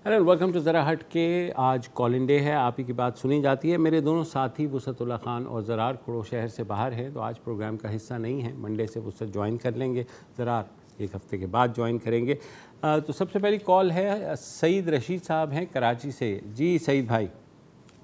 Hello, welcome to ज़रा हट के। आज कॉलिंग डे है, आप ही की बात सुनी जाती है। मेरे दोनों साथी वुसअतुल्लाह खान और ज़रार खड़ो शहर से बाहर है, तो आज प्रोग्राम का हिस्सा नहीं है। मंडे से वुसअत ज्वाइन कर लेंगे, ज़रार एक हफ़्ते के बाद ज्वाइन करेंगे। तो सबसे पहली कॉल है सईद रशीद साहब हैं कराची से। जी सईद भाई।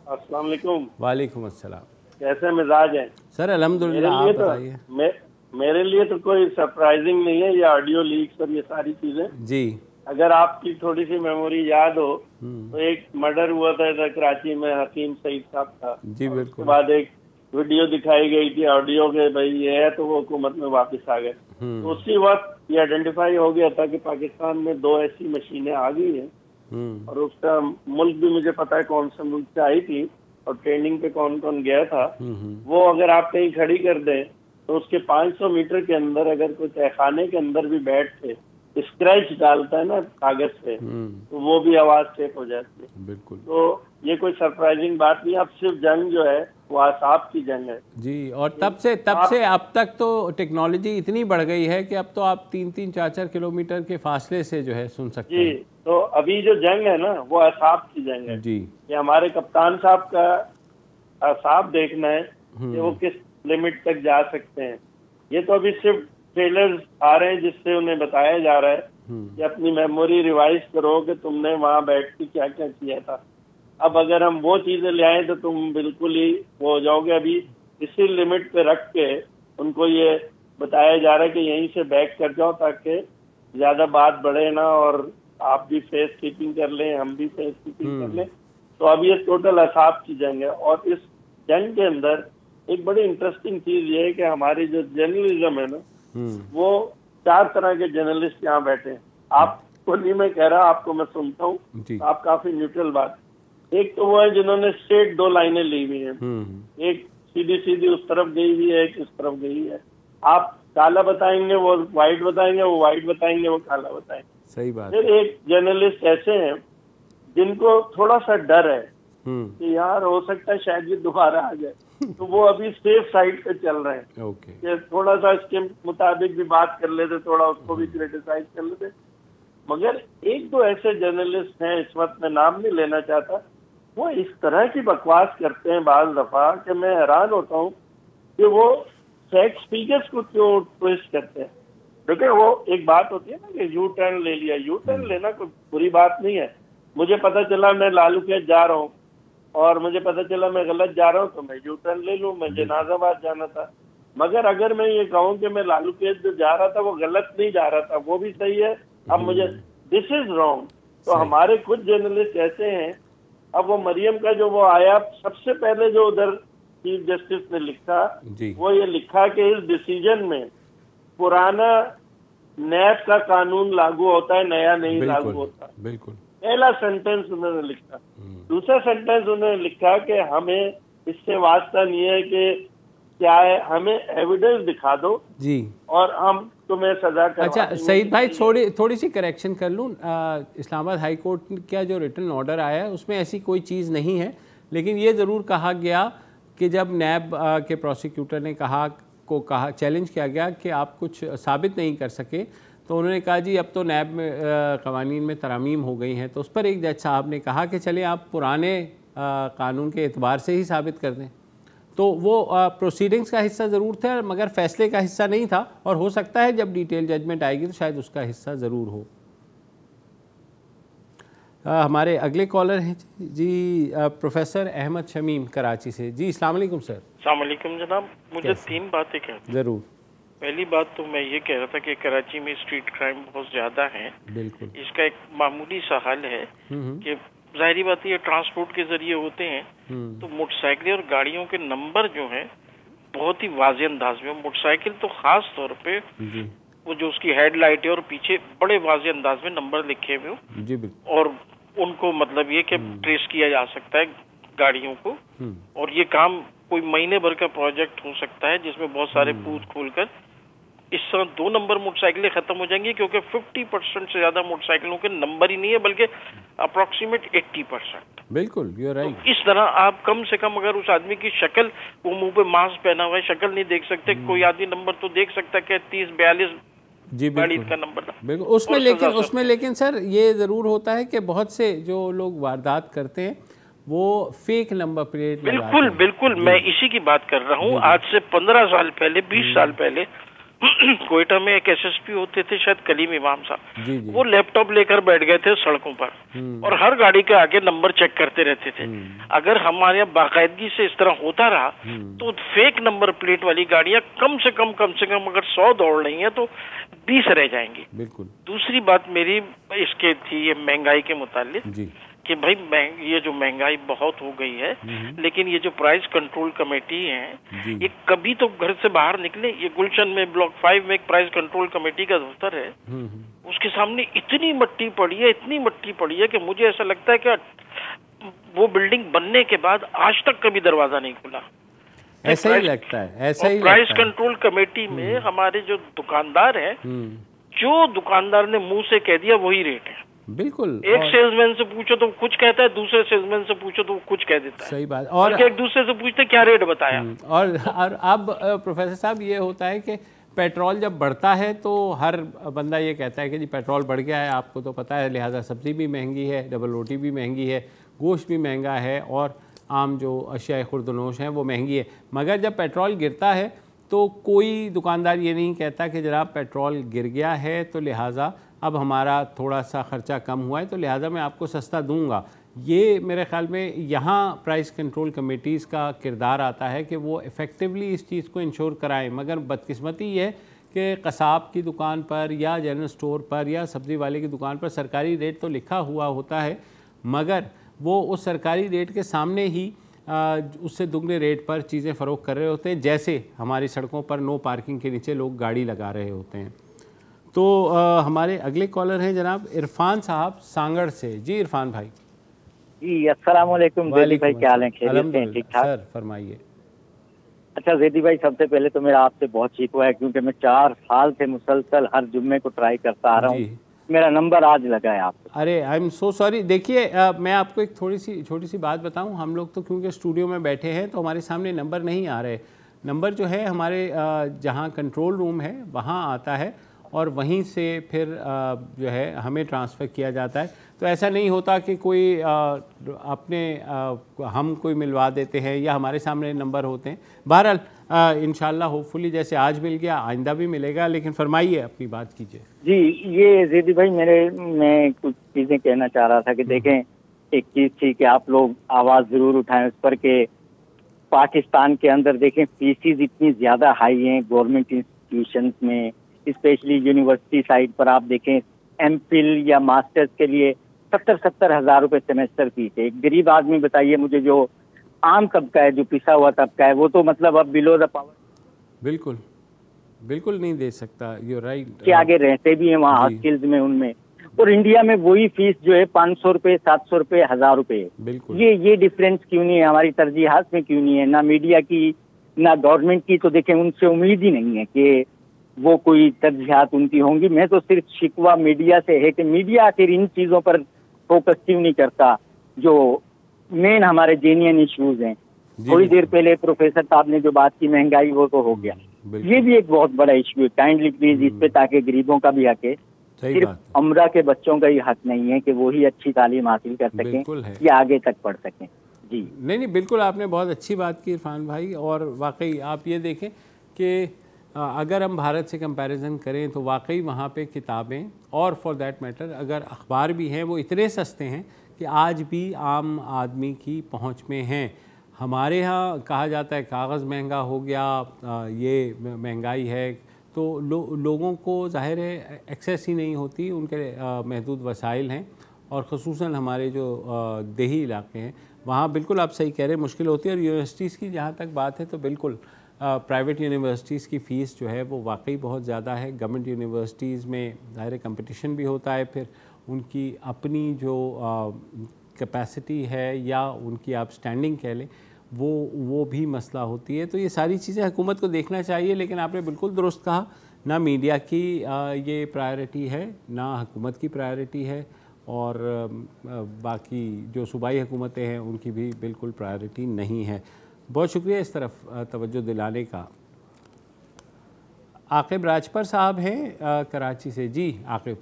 अस्सलाम वालेकुम। वालेकुम अस्सलाम। कैसे मिजाज हैं? सर अल्हम्दुलिल्लाह, आप बताइए। मेरे लिए तो कोई सरप्राइजिंग नहीं है ये ऑडियो लीक्स और ये सारी चीजें। जी, अगर आपकी थोड़ी सी मेमोरी याद हो तो एक मर्डर हुआ था इधर कराची में हकीम सईद साहब का। जी बिल्कुल। उसके बाद एक वीडियो दिखाई गई थी ऑडियो के, भाई ये है, तो वो हुकूमत में वापस आ गए। तो उसी वक्त ये आइडेंटिफाई हो गया था कि पाकिस्तान में 2 ऐसी मशीनें आ गई हैं और उसका मुल्क भी मुझे पता है कौन सा मुल्क से आई थी और ट्रेनिंग पे कौन कौन गया था। वो अगर आप कहीं खड़ी कर दें तो उसके 500 मीटर के अंदर अगर कोई तहखाने के अंदर भी बैठ के स्क्रैच डालता है ना कागज पे, तो वो भी आवाज टेप हो जाती है। बिल्कुल। तो ये कोई सरप्राइजिंग बात नहीं। अब सिर्फ जंग जो है वो आसाब की जंग है जी। और तब से अब तक तो टेक्नोलॉजी इतनी बढ़ गई है कि अब तो आप 3-3, 4-4 किलोमीटर के फासले से जो है सुन सकते हैं। जी, तो अभी जो जंग है ना वो आसाब की जंग है जी। ये हमारे कप्तान साहब का आसाब देखना है कि वो किस लिमिट तक जा सकते हैं। ये तो अभी सिर्फ ट्रेलर्स आ रहे हैं जिससे उन्हें बताया जा रहा है कि अपनी मेमोरी रिवाइज करो कि तुमने वहां बैठ के क्या क्या किया था। अब अगर हम वो चीजें ले आए तो तुम बिल्कुल ही वो हो जाओगे। अभी इसी लिमिट पे रख के उनको ये बताया जा रहा है कि यहीं से बैक कर जाओ ताकि ज्यादा बात बढ़े ना और आप भी फेस कीपिंग कर लें, हम भी फेस कीपिंग कर लें। तो अब ये टोटल असाब की जंग है और इस जंग के अंदर एक बड़ी इंटरेस्टिंग चीज ये है कि हमारी जो जर्नलिज्म है ना वो 4 तरह के जर्नलिस्ट यहाँ बैठे हैं। आपको नहीं मैं कह रहा, आपको मैं सुनता हूँ, तो आप काफी न्यूट्रल बात। एक तो वो है जिन्होंने स्ट्रेट 2 लाइनें ली हुई हैं, एक सीधी सीधी उस तरफ गई हुई है, एक इस तरफ गई है। आप काला बताएंगे वो व्हाइट बताएंगे, वो व्हाइट बताएंगे वो काला बताएंगे। सही बात। फिर एक जर्नलिस्ट ऐसे हैं जिनको थोड़ा सा डर है कि यार हो सकता है शायद ये दोबारा आ जाए, तो वो अभी सेफ साइड पे चल रहे हैं कि थोड़ा सा इसके मुताबिक भी बात कर लेते, थोड़ा उसको भी क्रिटिसाइज कर लेते। मगर एक दो ऐसे जर्नलिस्ट हैं, इस वक्त मैं नाम नहीं लेना चाहता, वो इस तरह की बकवास करते हैं बाज दफा कि मैं हैरान होता हूँ कि वो फैक्ट स्पीकर्स को क्यों ट्विस्ट करते हैं। देखिए वो एक बात होती है ना कि यू टर्न ले लिया, यू टर्न लेना कोई बुरी बात नहीं है। मुझे पता चला मैं लालू के जा रहा हूँ और मुझे पता चला मैं गलत जा रहा हूँ तो मैं यू टर्न ले लूँ, मुझे नाजाबाद जाना था। मगर अगर मैं ये कहूँ कि मैं लालू के जो जा रहा था वो गलत नहीं जा रहा था, वो भी सही है, अब मुझे दिस इज रॉन्ग। तो हमारे कुछ जर्नलिस्ट ऐसे हैं। अब वो मरियम का जो वो आया सबसे पहले जो उधर चीफ जस्टिस ने लिखा वो ये लिखा कि इस डिसीजन में पुराना नैब का कानून लागू होता है, नया नहीं लागू होता। बिल्कुल। पहला सेंटेंस उन्होंने लिखा। दूसरा सेंटेंस उन्होंने लिखा कि हमें इससे वास्ता नहीं है कि क्या है, हमें एविडेंस दिखा दो जी और हम तुम्हें सजा करवा। अच्छा सईद भाई, थोड़ी सी करेक्शन कर लूँ। इस्लामाबाद हाई कोर्ट का जो रिटन ऑर्डर आया है उसमें ऐसी कोई चीज़ नहीं है, लेकिन ये ज़रूर कहा गया कि जब नैब के प्रोसिक्यूटर ने कहा चैलेंज किया गया कि आप कुछ साबित नहीं कर सके, तो उन्होंने कहा जी अब तो नैब में कवानीन में तरमीम हो गई हैं, तो उस पर एक जज साहब ने कहा कि चले आप पुराने कानून के एतबार से ही साबित कर दें। तो वो प्रोसीडिंग्स का हिस्सा ज़रूर था मगर फैसले का हिस्सा नहीं था, और हो सकता है जब डिटेल जजमेंट आएगी तो शायद उसका हिस्सा ज़रूर हो। हमारे अगले कॉलर हैं जी प्रोफेसर अहमद शमीम कराची से। जी अस्सलाम वालेकुम सर। अस्सलाम वालेकुम जनाब, मुझे 3 बातें कहनी। ज़रूर। पहली बात तो मैं ये कह रहा था कि कराची में स्ट्रीट क्राइम बहुत ज़्यादा है। बिल्कुल। इसका एक मामूली सा हल है कि जाहिर बात ये ट्रांसपोर्ट के जरिए होते हैं, तो मोटरसाइकिल और गाड़ियों के नंबर जो हैं बहुत ही वाज़ेह अंदाज में, मोटरसाइकिल तो खास तौर पे वो जो उसकी हेडलाइट है और पीछे बड़े वाज़ेह अंदाज में नंबर लिखे हुए हो, और उनको मतलब ये कि ट्रेस किया जा सकता है गाड़ियों को। और ये काम कोई महीने भर का प्रोजेक्ट हो सकता है जिसमें बहुत सारे पूत खोलकर इस समय 2 नंबर मोटरसाइकिलें खत्म हो जाएंगी, क्योंकि 50% से ज्यादा मोटरसाइकिलों के नंबर ही नहीं है, बल्कि अप्रोक्सीमेट 80%। बिल्कुल, यू आर राइट। तो इस तरह आप कम से कम अगर उस आदमी की शक्ल, वो मुंह पे मास्क पहना हुआ है, शक्ल नहीं देख सकते, कोई आदमी नंबर तो देख सकता है कि 30, 42 जी गाड़ी का नंबर था बिल्कुल उसमें लेकिन सर ये ज़रूर होता है कि बहुत से जो लोग वारदात करते हैं वो फेक नंबर प्लेट लगाते हैं। बिल्कुल मैं इसी की बात कर रहा हूँ। आज से 15 साल पहले 20 साल पहले कोयटा में एक एसएसपी होते थे शायद कलीम इमाम साहब, वो लैपटॉप लेकर बैठ गए थे सड़कों पर और हर गाड़ी के आगे नंबर चेक करते रहते थे। अगर हमारे यहाँ बाकायदगी से इस तरह होता रहा तो फेक नंबर प्लेट वाली गाड़ियां कम से कम अगर 100 दौड़ रही हैं तो 20 रह जाएंगी। बिल्कुल। दूसरी बात मेरी इसके थी ये महंगाई के मुतालिक कि भाई ये जो महंगाई बहुत हो गई है, लेकिन ये जो प्राइस कंट्रोल कमेटी है ये कभी तो घर से बाहर निकले। ये गुलशन में ब्लॉक 5 में एक प्राइस कंट्रोल कमेटी का दफ्तर है, उसके सामने इतनी मट्टी पड़ी है कि मुझे ऐसा लगता है कि वो बिल्डिंग बनने के बाद आज तक कभी दरवाजा नहीं खुला। ऐसा ही लगता है, ऐसा ही प्राइस कंट्रोल कमेटी में हमारे जो दुकानदार है, जो दुकानदार ने मुंह से कह दिया वही रेट है। बिल्कुल। एक सेल्समैन से पूछो तो कुछ कहता है, दूसरे सेल्समैन से पूछो तो कुछ कह देता है। सही बात। और एक दूसरे से पूछते क्या रेट बताया। और अब प्रोफेसर साहब ये होता है कि पेट्रोल जब बढ़ता है तो हर बंदा ये कहता है कि जी पेट्रोल बढ़ गया है, आपको तो पता है, लिहाजा सब्ज़ी भी महंगी है, डबल रोटी भी महंगी है, गोश्त भी महंगा है और आम जो अशिया खुर्दनोश हैं वो महंगी है। मगर जब पेट्रोल गिरता है तो कोई दुकानदार ये नहीं कहता कि जनाब पेट्रोल गिर गया है तो लिहाजा अब हमारा थोड़ा सा ख़र्चा कम हुआ है तो लिहाजा मैं आपको सस्ता दूंगा। ये मेरे ख़्याल में यहाँ प्राइस कंट्रोल कमेटीज़ का किरदार आता है कि वो इफ़ेक्टिवली इस चीज़ को इंश्योर कराएं। मगर बदकिस्मती ये कि कसाब की दुकान पर या जनरल स्टोर पर या सब्ज़ी वाले की दुकान पर सरकारी रेट तो लिखा हुआ होता है, मगर वो उस सरकारी रेट के सामने ही उससे दुगने रेट पर चीज़ें फ़रोख्त कर रहे होते हैं, जैसे हमारी सड़कों पर नो पार्किंग के नीचे लोग गाड़ी लगा रहे होते हैं। तो हमारे अगले कॉलर हैं जनाब इरफान साहब सांगड़ से। जी इरफान भाई। जी अस्सलाम वालेकुम ज़ैदी भाई, क्या हाल है? खैरियत हैं? ठीक ठाक सर फरमाइए। अच्छा ज़ैदी भाई, सबसे पहले तो मेरा आपसे बहुत शिकवा है क्योंकि मैं 4 साल से मुसलसल हर जुम्मे को ट्राई करता आ रहा हूँ, मेरा नंबर आज लगा है आपको। अरे आई एम सो सॉरी। देखिए मैं आपको एक छोटी सी बात बताऊं, हम लोग तो क्योंकि स्टूडियो में बैठे हैं तो हमारे सामने नंबर नहीं आ रहे। नंबर जो है हमारे जहां कंट्रोल रूम है वहां आता है और वहीं से फिर जो है हमें ट्रांसफ़र किया जाता है। तो ऐसा नहीं होता कि कोई अपने हम कोई मिलवा देते हैं या हमारे सामने नंबर होते हैं। बहरहाल इंशाल्लाह होपफुली जैसे आज मिल गया आइंदा भी मिलेगा। लेकिन फरमाइए, अपनी बात कीजिए। जी ये ज़ैदी भाई मैं कुछ चीज़ें कहना चाह रहा था कि देखें, एक चीज़ थी कि आप लोग आवाज़ ज़रूर उठाएं उस पर कि पाकिस्तान के अंदर देखें फीसिस इतनी ज़्यादा हाई हैं गवर्नमेंट इंस्टीट्यूशंस में, स्पेशली यूनिवर्सिटी साइड पर आप देखें एमफिल या मास्टर्स के लिए 70-70 हज़ार रुपये सेमेस्टर फीस है। एक गरीब आदमी बताइए मुझे, जो आम तबका है, जो पिसा हुआ तबका है, वो तो मतलब अब बिलो द पावर बिल्कुल नहीं दे सकता। यू राइट के आगे रहते भी हैं वहाँ हॉस्टल्स में उनमें। और इंडिया में वही फीस जो है 500 रुपये, 700 रुपये, 1000 रुपये। बिल्कुल। ये डिफरेंस क्यों नहीं है? हमारी तरजीहात में क्यों नहीं है? ना मीडिया की ना गवर्नमेंट की, तो देखें उनसे उम्मीद ही नहीं है कि वो कोई तरजीहात उनकी होंगी। मैं तो सिर्फ शिकवा मीडिया से है कि मीडिया आखिर इन चीज़ों पर फोकस क्यों नहीं करता जो मेन हमारे जेन्युइन इश्यूज हैं। थोड़ी देर पहले प्रोफेसर साहब ने जो बात की महंगाई, वो तो हो गया, ये भी एक बहुत बड़ा इश्यू है। काइंडली प्लीज इस पे, ताकि गरीबों का भी हक है, सिर्फ अमरा के बच्चों का ही हक नहीं है कि वो ही अच्छी तालीम हासिल कर सकें या आगे तक पढ़ सकें। जी नहीं बिल्कुल आपने बहुत अच्छी बात की इरफान भाई। और वाकई आप ये देखें कि अगर हम भारत से कंपैरिजन करें तो वाकई वहाँ पे किताबें और फॉर दैट मैटर अगर अखबार भी हैं वो इतने सस्ते हैं कि आज भी आम आदमी की पहुँच में हैं। हमारे यहाँ कहा जाता है कागज़ महंगा हो गया, ये महंगाई है, तो लोगों को ज़ाहिर है एक्सेस ही नहीं होती, उनके महदूद वसाइल हैं। और ख़ुसूसन हमारे जो देही इलाके हैं वहाँ बिल्कुल आप सही कह रहे हैं, मुश्किल होती है। और यूनिवर्सिटीज़ की जहाँ तक बात है तो बिल्कुल प्राइवेट यूनिवर्सिटीज़ की फ़ीस जो है वो वाकई बहुत ज़्यादा है। गवर्नमेंट यूनिवर्सिटीज़ में ज़ाहिर कंपटीशन भी होता है, फिर उनकी अपनी जो कैपेसिटी है या उनकी आप स्टैंडिंग कह लें वो भी मसला होती है। तो ये सारी चीज़ें हुकूमत को देखना चाहिए। लेकिन आपने बिल्कुल दुरुस्त कहा, ना मीडिया की ये प्रायोरिटी है ना हुकूमत की प्रायोरिटी है, और बाकी जो सूबाई हुकूमतें हैं उनकी भी बिल्कुल प्रायोरिटी नहीं है। बहुत शुक्रिया इस तरफ तवज्जो दिलाने का। आकिब राजपर साहब हैं कराची से। जी आकिब।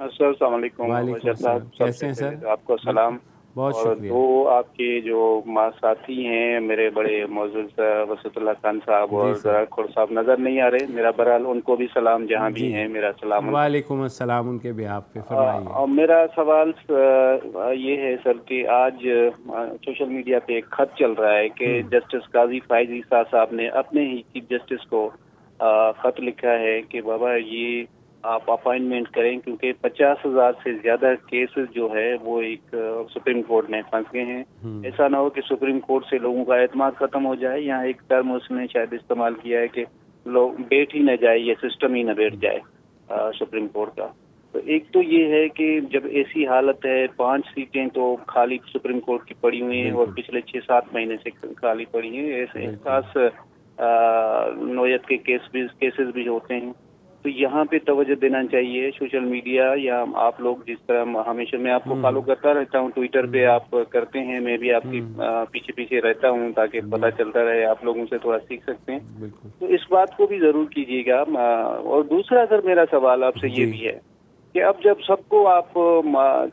सर अस्सलाम वालेकुम। कैसे हैं सर? आपको सलाम। बहुत और शुक्रिया। दो आपके जो साथी हैं मेरे बड़े मौजूद वसीतुल्लाह खान साहब और ज़रा खुर साहब नज़र नहीं आ रहे, मेरा बहरहाल उनको भी सलाम जहाँ भी हैं, मेरा सलाम। वालेकुम अस्सलाम उनके बिहाफ पे फरमाइए। और मेरा सवाल ये है सर कि आज सोशल मीडिया पे एक खत चल रहा है कि जस्टिस काजी फायज ईसा साहब ने अपने ही चीफ जस्टिस को खत लिखा है कि बाबा ये आप अपॉइंटमेंट करें, क्योंकि 50,000 से ज्यादा केसेस जो है वो एक सुप्रीम कोर्ट में फंस गए हैं। ऐसा ना हो कि सुप्रीम कोर्ट से लोगों का एतमाद खत्म हो जाए। यहाँ एक टर्म उसने शायद इस्तेमाल किया है कि लोग बैठ ही न जाए, ये सिस्टम ही न बैठ जाए सुप्रीम कोर्ट का। तो एक तो ये है कि जब ऐसी हालत है, 5 सीटें तो खाली सुप्रीम कोर्ट की पड़ी हुई हैं और पिछले 6-7 महीने से खाली पड़ी हैं। ऐसे खास नोयत के केसेस भी होते हैं। तो यहाँ पे तवज्जो देना चाहिए सोशल मीडिया या आप लोग, जिस तरह हमेशा मैं आपको फॉलो करता रहता हूँ, ट्विटर पे आप करते हैं, मैं भी आपकी पीछे पीछे रहता हूँ ताकि पता चलता रहे, आप लोगों से थोड़ा सीख सकते हैं। तो इस बात को भी जरूर कीजिएगा। और दूसरा सर मेरा सवाल आपसे ये भी है कि अब जब सबको आप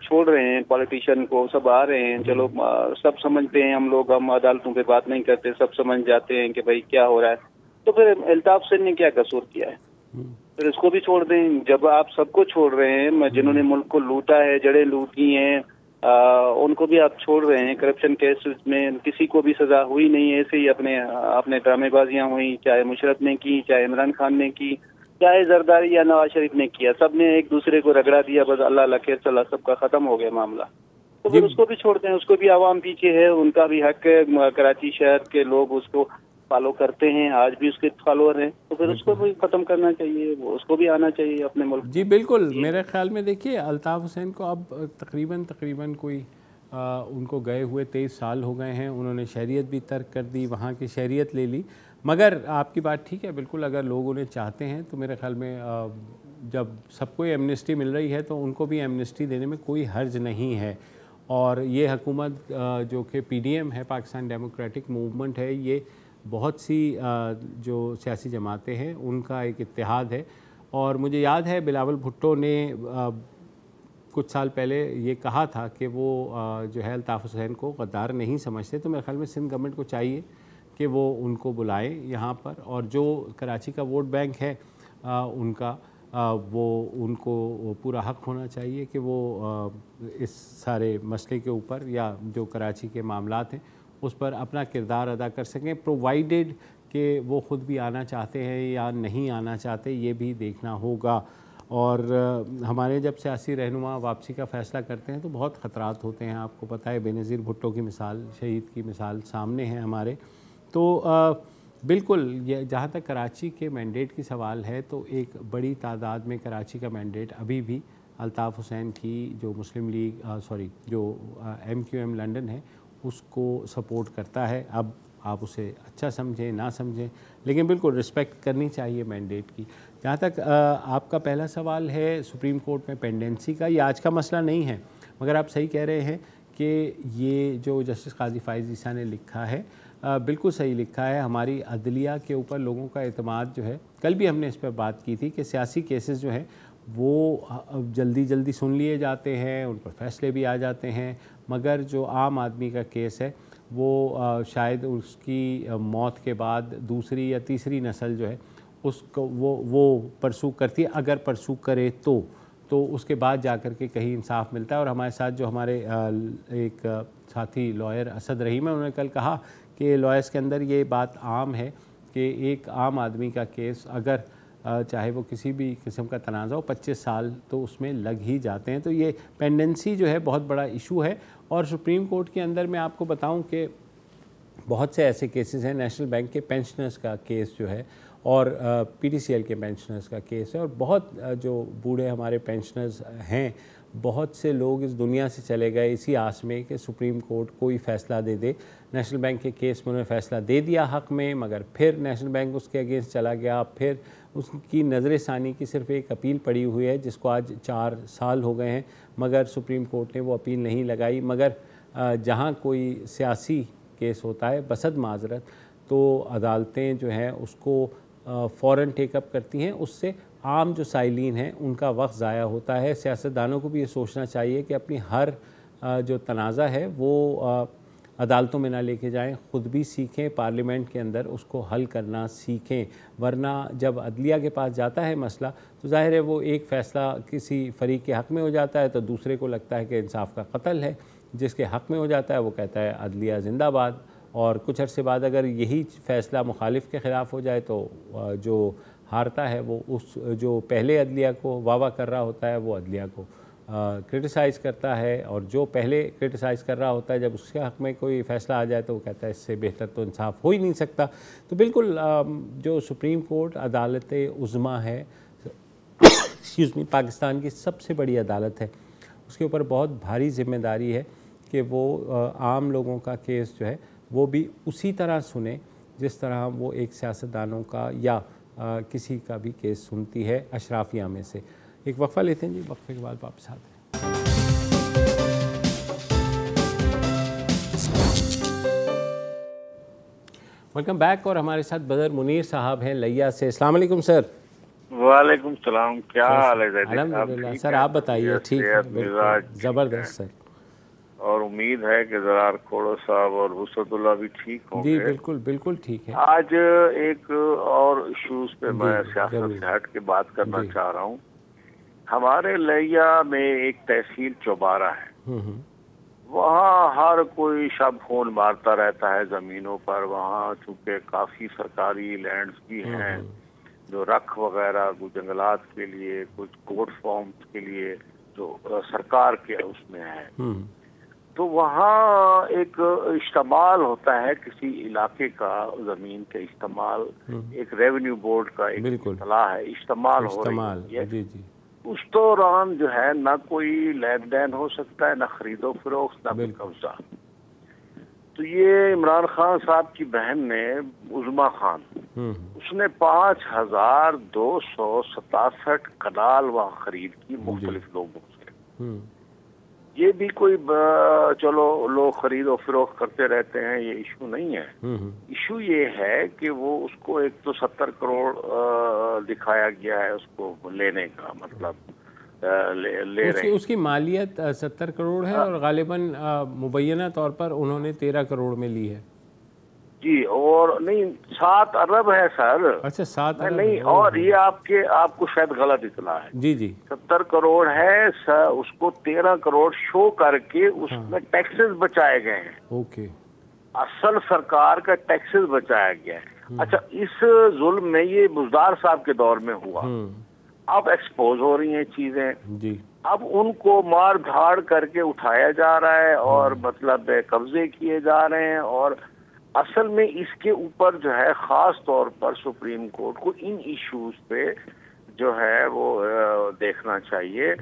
छोड़ रहे हैं, पॉलिटिशियन को, सब आ रहे हैं, चलो सब समझते हैं, हम अदालतों पे बात नहीं करते, सब समझ जाते हैं कि भाई क्या हो रहा है, तो फिर अल्ताफ हुसैन ने क्या कसूर किया है? फिर इसको भी छोड़ दें। जब आप सबको छोड़ रहे हैं, जिन्होंने मुल्क को लूटा है, जड़ें लूटी हैं, उनको भी आप छोड़ रहे हैं। करप्शन केसेस में किसी को भी सजा हुई नहीं है, ऐसे ही अपने ड्रामेबाजियां हुई, चाहे मुशर्रफ ने की, चाहे इमरान खान ने की, चाहे जरदारी या नवाज शरीफ ने किया, सबने एक दूसरे को रगड़ा दिया, बस अल्लाह अल्लाह खैर चला, सबका खत्म हो गया मामला। तो फिर उसको भी छोड़ दें, उसको भी आवाम पीछे है, उनका भी हक है, कराची शहर के लोग उसको फॉलो करते हैं, आज भी उसके फॉलोअर हैं, तो फिर उसको भी खत्म करना चाहिए, उसको भी आना चाहिए अपने मुल्क। जी बिल्कुल, मेरे ख्याल में देखिए अल्ताफ हुसैन को अब तकरीबन कोई उनको गए हुए 23 साल हो गए हैं। उन्होंने शरीयत भी तर्क कर दी, वहाँ की शरीयत ले ली। मगर आपकी बात ठीक है बिल्कुल, अगर लोग उन्हें चाहते हैं तो मेरे ख्याल में जब सबको एमनेस्टी मिल रही है तो उनको भी एमनेस्टी देने में कोई हर्ज नहीं है। और ये हुकूमत जो कि PDM है, पाकिस्तान डेमोक्रेटिक मूवमेंट है, ये बहुत सी जो सियासी जमातें हैं उनका एक इत्तेहाद है। और मुझे याद है बिलावल भुट्टो ने कुछ साल पहले ये कहा था कि वो जो है अल्ताफ हुसैन को गद्दार नहीं समझते। तो मेरे ख्याल में सिंध गवर्नमेंट को चाहिए कि वो उनको बुलाए यहाँ पर, और जो कराची का वोट बैंक है उनका वो उनको पूरा हक होना चाहिए कि वो इस सारे मसले के ऊपर या जो कराची के मामलात हैं उस पर अपना किरदार अदा कर सकें, प्रोवाइडेड कि वो ख़ुद भी आना चाहते हैं या नहीं आना चाहते, ये भी देखना होगा। और हमारे जब सियासी रहनुमा वापसी का फ़ैसला करते हैं तो बहुत ख़तरात होते हैं, आपको पता है। बेनज़ीर भुट्टो की मिसाल, शहीद की मिसाल सामने है हमारे। तो बिल्कुल ये जहाँ तक कराची के मैंडेट की सवाल है तो एक बड़ी तादाद में कराची का मैंडेट अभी भी अल्ताफ़ हुसैन की जो मुस्लिम लीग जो MQM लंदन है उसको सपोर्ट करता है। अब आप उसे अच्छा समझें ना समझें, लेकिन बिल्कुल रिस्पेक्ट करनी चाहिए मैंडेट की। जहाँ तक आपका पहला सवाल है सुप्रीम कोर्ट में पेंडेंसी का, ये आज का मसला नहीं है, मगर आप सही कह रहे हैं कि ये जो जस्टिस काजी फायज़ ईसा ने लिखा है बिल्कुल सही लिखा है। हमारी अदलिया के ऊपर लोगों का एतमाद जो है, कल भी हमने इस पर बात की थी कि सियासी केसेस जो हैं वो जल्दी सुन लिए जाते हैं, उन पर फैसले भी आ जाते हैं, मगर जो आम आदमी का केस है वो शायद उसकी मौत के बाद दूसरी या तीसरी नस्ल जो है उसको वो परसू करती है, अगर परसू करे तो उसके बाद जाकर के कहीं इंसाफ मिलता है। और हमारे साथ जो हमारे एक साथी लॉयर असद रहीम है, उन्होंने कल कहा कि लॉयर्स के अंदर ये बात आम है कि एक आम आदमी का केस अगर चाहे वो किसी भी किस्म का तनाज़ा हो 25 साल तो उसमें लग ही जाते हैं। तो ये पेंडेंसी जो है बहुत बड़ा इशू है। और सुप्रीम कोर्ट के अंदर मैं आपको बताऊं कि बहुत से ऐसे केसेस हैं, नेशनल बैंक के पेंशनर्स का केस जो है और PTCL के पेंशनर्स का केस है, और बहुत जो बूढ़े हमारे पेंशनर्स हैं, बहुत से लोग इस दुनिया से चले गए इसी आस में कि सुप्रीम कोर्ट कोई फ़ैसला दे दे। नेशनल बैंक के केस में उन्होंने फ़ैसला दे दिया हक़ में, मगर फिर नेशनल बैंक उसके अगेंस्ट चला गया। फिर उसकी नज़र सानी की सिर्फ एक अपील पड़ी हुई है जिसको आज 4 साल हो गए हैं, मगर सुप्रीम कोर्ट ने वो अपील नहीं लगाई। मगर जहाँ कोई सियासी केस होता है बसद माजरत, तो अदालतें जो हैं उसको फ़ौरन टेकअप करती हैं, उससे आम जो साइलिन हैं उनका वक्त ज़ाया होता है। सियासतदानों को भी ये सोचना चाहिए कि अपनी हर जो तनाज़ा है वो अदालतों में ना लेके जाएं, ख़ुद भी सीखें, पार्लियामेंट के अंदर उसको हल करना सीखें। वरना जब अदलिया के पास जाता है मसला तो ज़ाहिर है वो एक फ़ैसला किसी फ़रीक के हक़ में हो जाता है तो दूसरे को लगता है कि इंसाफ का कत्ल है, जिसके हक़ में हो जाता है वो कहता है अदलिया जिंदाबाद। और कुछ अरसे बाद अगर यही फ़ैसला मुखालिफ के ख़िलाफ़ हो जाए तो जो हारता है वो उस जो पहले अदलिया को वाह कर रहा होता है वो अदलिया को क्रिटिसाइज़ करता है, और जो पहले क्रिटिसाइज़ कर रहा होता है जब उसके हक़ में कोई फ़ैसला आ जाए तो वो कहता है इससे बेहतर तो इंसाफ हो ही नहीं सकता। तो बिल्कुल जो सुप्रीम कोर्ट अदालत उज़्मा है, एक्सक्यूज़ मी, पाकिस्तान की सबसे बड़ी अदालत है, उसके ऊपर बहुत भारी जिम्मेदारी है कि वो आम लोगों का केस जो है वो भी उसी तरह सुने जिस तरह वो एक सियासतदानों का या किसी का भी केस सुनती है अशराफिया में से। एक वक्फ़ा लेते हैं जी, वक्फ़े के बाद वापस आते हैं। Welcome back. और हमारे साथ बदर मुनीर साहब हैं लिया से। अस्सलाम वालेकुम सर। वालेकुम सलाम, क्या हाल है? अल्हम्दुलिल्लाह सर, आप बताइए। ठीक है, ज़बरदस्त सर। और उम्मीद है कि ज़रार खोड़ो साहब और वसअतुल्लाह भी ठीक होंगे। जी बिल्कुल बिल्कुल ठीक है। आज एक और इशूज़ पे मैं सियासत से हट के बात करना चाह रहा हूँ। हमारे लिया में एक तहसील चौबारा है, वहाँ हर कोई शब फोन मारता रहता है ज़मीनों पर। वहाँ चूँकि काफ़ी सरकारी लैंड्स भी हैं जो रख वगैरह कुछ जंगलात के लिए, कुछ कोर्ट फॉर्म्स के लिए जो सरकार के उसमें है, तो वहाँ एक इस्तेमाल होता है किसी इलाके का ज़मीन के इस्तेमाल, एक रेवेन्यू बोर्ड का एक सलाह है, इस्तेमाल हो रही है। जी जी। उस दौरान जो है ना कोई लेन देन हो सकता है, ना खरीदो फरोख्त, ना कब्जा। तो ये इमरान खान साहब की बहन ने उज़्मा खान, उसने 5267 कनाल वहाँ खरीद की मुख्तलिफ लोगों से। ये भी कोई चलो लोग खरीदो फरोख्त करते रहते हैं, ये इशू नहीं है। इशू ये है कि वो उसको एक तो 70 करोड़ दिखाया गया है उसको लेने का, मतलब ले रहे हैं। उसकी मालियत 70 करोड़ है और गालिबन मुबैना तौर पर उन्होंने 13 करोड़ में ली है जी। और नहीं, 7 अरब है सर। अच्छा 7 अरब नहीं, और ये आपको शायद गलत इतना है। जी जी। 70 करोड़ है सर, उसको 13 करोड़ शो करके उसमें टैक्सेस बचाए गए हैं। ओके। असल सरकार का टैक्सेस बचाया गया है। अच्छा, इस जुल्म में ये बुजदार साहब के दौर में हुआ, अब एक्सपोज हो रही हैं चीजें जी। अब उनको मार धाड़ करके उठाया जा रहा है और मतलब कब्जे किए जा रहे हैं। और असल में इसके ऊपर जो है खास तौर पर सुप्रीम कोर्ट को इन इश्यूज पे जो है वो देखना चाहिए।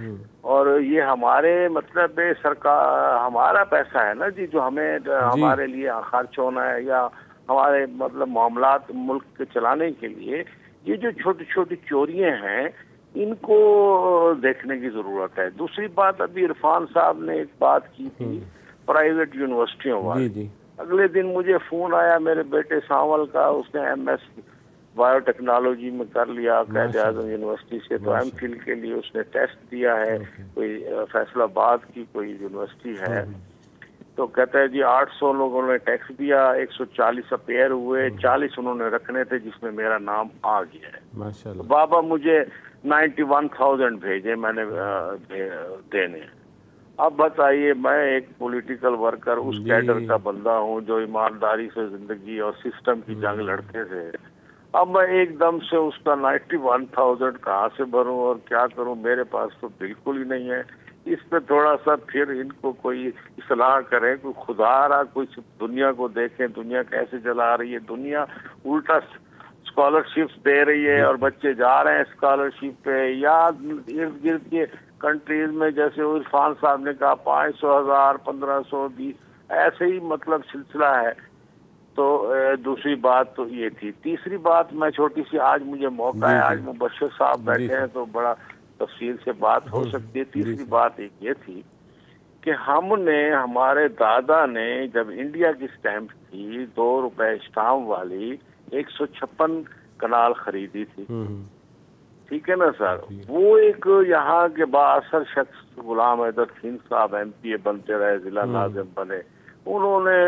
और ये हमारे मतलब सरकार, हमारा पैसा है ना जी, जो हमें हमारे लिए खर्च होना है या हमारे मतलब मामलात मुल्क के चलाने के लिए। ये जो छोटी छोटी चोरियां हैं इनको देखने की जरूरत है। दूसरी बात, अभी इरफान साहब ने एक बात की थी प्राइवेट यूनिवर्सिटियों वाली। अगले दिन मुझे फोन आया मेरे बेटे सावल का, उसने MS बायोटेक्नोलॉजी में कर लिया कायद-ए-आज़म यूनिवर्सिटी से, तो MPhil के लिए उसने टेस्ट दिया है। कोई फैसलाबाद की कोई यूनिवर्सिटी है, तो कहता है जी 800 लोगों ने टैक्स दिया, 140 अपेयर हुए, 40 उन्होंने रखने थे जिसमें मेरा नाम आ गया है। माशाल्लाह। तो बाबा मुझे 91,000 भेजे मैंने देने। अब बताइए, मैं एक पॉलिटिकल वर्कर उस कैडर का बंदा हूँ जो ईमानदारी से जिंदगी और सिस्टम की जंग लड़ते थे। अब मैं एकदम से उसका 91,000 कहाँ से भरूं और क्या करूं? मेरे पास तो बिल्कुल ही नहीं है। इस पे थोड़ा सा फिर इनको कोई इस्लाह करें, कोई खुदारा कोई दुनिया को देखें, दुनिया कैसे चला रही है। दुनिया उल्टा स्कॉलरशिप्स दे रही है और बच्चे जा रहे हैं स्कॉलरशिप पे। या इर्द गिर्द के कंट्रीज में जैसे इरफान साहब ने कहा 500, 1000, 1500, 20 ऐसे ही मतलब सिलसिला है। तो दूसरी बात तो ये थी। तीसरी बात मैं छोटी सी, आज मुझे मौका है, आज मुबश्शिर साहब बैठे हैं तो बड़ा तफसील से बात हो सकती है। तीसरी बात एक ये थी कि हमने, हमारे दादा ने जब इंडिया की स्टैंप थी 2 रुपए स्टाम्प वाली, 156 कनाल खरीदी थी, ठीक है ना सर। वो एक यहाँ के बासर शख्स गुलाम हैदर खीन साहब MPA बनते रहे, जिला नाज़िम बने, उन्होंने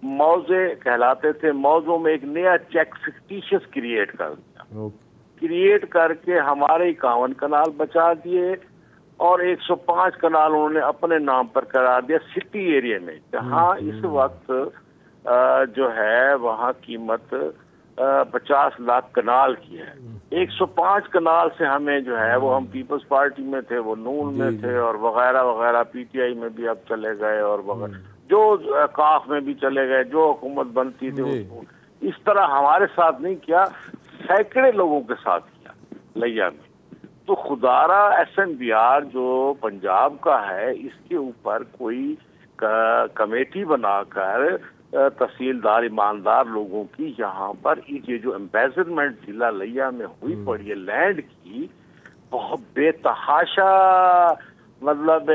मौजे कहलाते थे, मौजों में एक नया चेक फिक्टिशियस क्रिएट कर दिया, क्रिएट करके हमारे 51 कनाल बचा दिए और 105 कनाल उन्होंने अपने नाम पर करा दिया सिटी एरिया में, जहाँ इस वक्त जो है वहाँ कीमत 50 लाख कनाल की है। 105 कनाल से हमें जो है वो, हम पीपल्स पार्टी में थे, वो नून में थे और वगैरह वगैरह, PTI में भी अब चले गए और वगैरह, जो काफ में भी चले गए, जो हुकूमत बनती थी उसको इस तरह हमारे साथ नहीं किया, सैकड़े लोगों के साथ किया लिया में। तो खुदारा SNBR जो पंजाब का है, इसके ऊपर कोई कमेटी बनाकर तहसीलदार ईमानदार लोगों की यहाँ पर ये जो एम्बेजरमेंट जिला लिया में हुई पड़ी है लैंड की, बहुत बेतहाशा मतलब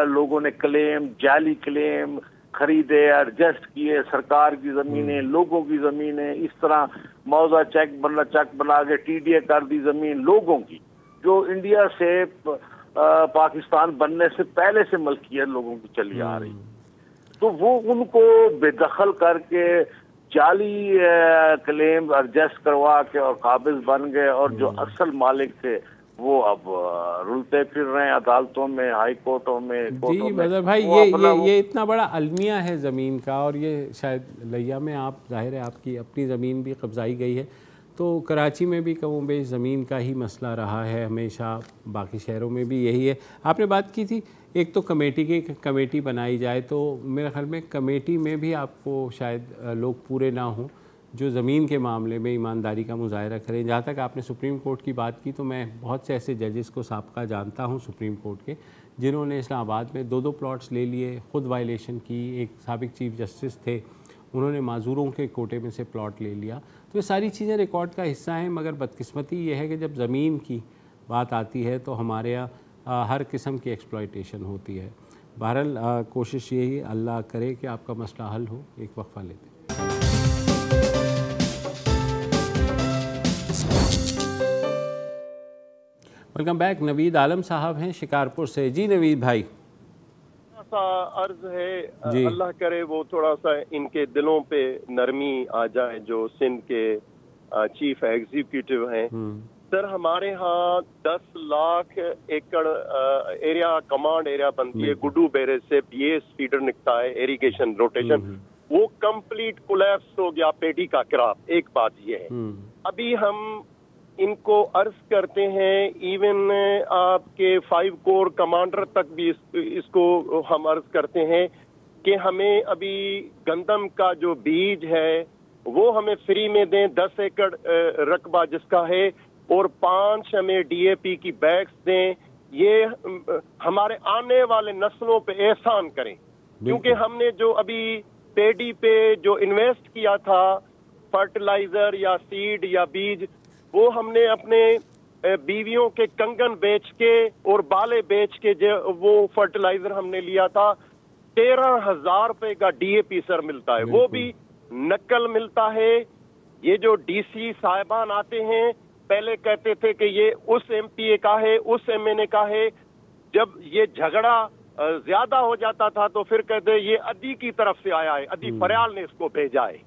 लोगों ने क्लेम, जाली क्लेम खरीदे, एडजस्ट किए, सरकार की जमीनें, लोगों की जमीनें, इस तरह मौजा चेक बना के TDA कर दी जमीन लोगों की, जो इंडिया से पाकिस्तान बनने से पहले से मलकियत लोगों की चली आ रही। तो वो उनको बेदखल करके जाली क्लेम एडजस्ट करवा के और काबिज बन गए, और जो असल मालिक थे वो अब रुलते फिर रहे हैं अदालतों में, हाई कोर्टों में। जी मदर भाई, ये इतना बड़ा अलमिया है ज़मीन का, और ये शायद लिया में आप जाहिर है आपकी अपनी ज़मीन भी कब्जाई गई है, तो कराची में भी कम बेश ज़मीन का ही मसला रहा है हमेशा, बाकी शहरों में भी यही है। आपने बात की थी एक तो कमेटी बनाई जाए, तो मेरे ख्याल में कमेटी में भी आपको शायद लोग पूरे ना हों जो ज़मीन के मामले में ईमानदारी का मुजाहरा करें। जहाँ तक आपने सुप्रीम कोर्ट की बात की, तो मैं बहुत से ऐसे जजेस को साबका जानता हूँ सुप्रीम कोर्ट के, जिन्होंने इस्लामाबाद में 2-2 प्लॉट्स ले लिए, ख़ुद वायलेशन की। एक साबिक चीफ जस्टिस थे, उन्होंने माजूरों के कोटे में से प्लॉट ले लिया। तो ये सारी चीज़ें रिकॉर्ड का हिस्सा हैं, मगर बदकिस्मती ये है कि जब ज़मीन की बात आती है तो हमारे यहाँ हर किस्म की एक्सप्लॉयटेशन होती है। बहरहाल कोशिश यही अल्लाह करे कि आपका मसला हल हो। एक वक्फा लेते हैं। Welcome back. नवीद आलम साहब हैं शिकारपुर से। जी नवीद भाई, सा अर्ज है, अल्लाह करे वो थोड़ा सा इनके दिलों पे नरमी आ जाए जो सिंध के चीफ एग्जीक्यूटिव हैं। सर हमारे यहाँ 10 लाख एकड़ एरिया कमांड एरिया बनती है, गुड्डू बेरे से BS फीडर निकलता है, इरिगेशन रोटेशन, वो कंप्लीट कोलैप्स हो गया, पेटी का क्रॉप। एक बात ये है, अभी हम इनको अर्ज करते हैं, इवन आपके 5 कोर कमांडर तक भी इसको हम अर्ज करते हैं कि हमें अभी गंदम का जो बीज है वो हमें फ्री में दें, 10 एकड़ रकबा जिसका है, और 5 हमें DAP की बैग्स दें। ये हमारे आने वाले नस्लों पे एहसान करें, क्योंकि हमने जो अभी पेडी पे जो इन्वेस्ट किया था, फर्टिलाइजर या सीड या बीज, वो हमने अपने बीवियों के कंगन बेच के और बाले बेच के जो वो फर्टिलाइजर हमने लिया था, 13,000 रुपए का DAP सर मिलता है, वो भी नकल मिलता है। ये जो DC साहिबान आते हैं, पहले कहते थे कि ये उस MPA का है, उस MNA का है। जब ये झगड़ा ज्यादा हो जाता था तो फिर कहते ये अदी की तरफ से आया है, अदी फरियाल ने इसको भेजा है।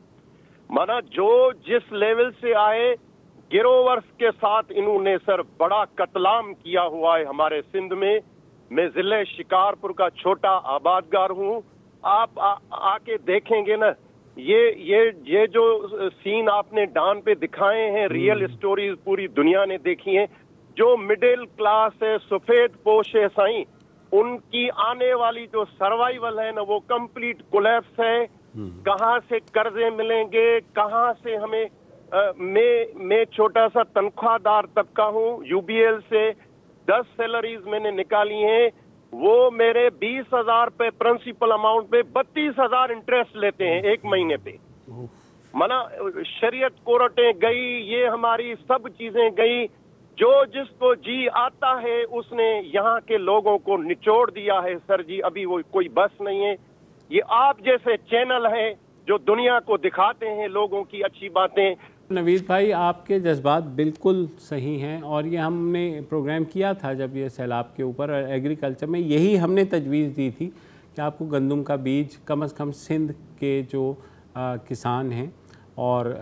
माना जो जिस लेवल से आए, गिरोवर्स के साथ इन्होंने सर बड़ा कतलाम किया हुआ है हमारे सिंध में। मैं जिले शिकारपुर का छोटा आबादगार हूँ, आप आके देखेंगे ना, ये जो सीन आपने डान पे दिखाए हैं, रियल स्टोरीज पूरी दुनिया ने देखी हैं। जो मिडिल क्लास है, सफेद पोश है साईं, उनकी आने वाली जो सर्वाइवल है ना, वो कंप्लीट कोलैप्स है। कहाँ से कर्जे मिलेंगे, कहाँ से हमें मैं छोटा सा तनख्वाहदार तबका हूँ, UBL से 10 सैलरीज मैंने निकाली हैं, वो मेरे 20,000 पे प्रिंसिपल अमाउंट पे 32,000 इंटरेस्ट लेते हैं एक महीने पे। मना शरीयत कोर्टें गई, ये हमारी सब चीजें गई, जो जिसको जी आता है उसने यहाँ के लोगों को निचोड़ दिया है सर जी। अभी वो कोई बस नहीं है। ये आप जैसे चैनल हैं जो दुनिया को दिखाते हैं लोगों की अच्छी बातें, नवीद भाई, आपके जज्बात बिल्कुल सही हैं और ये हमने प्रोग्राम किया था जब ये सैलाब के ऊपर, एग्रीकल्चर में यही हमने तजवीज़ दी थी कि आपको गंदम का बीज कम से कम सिंध के जो किसान हैं और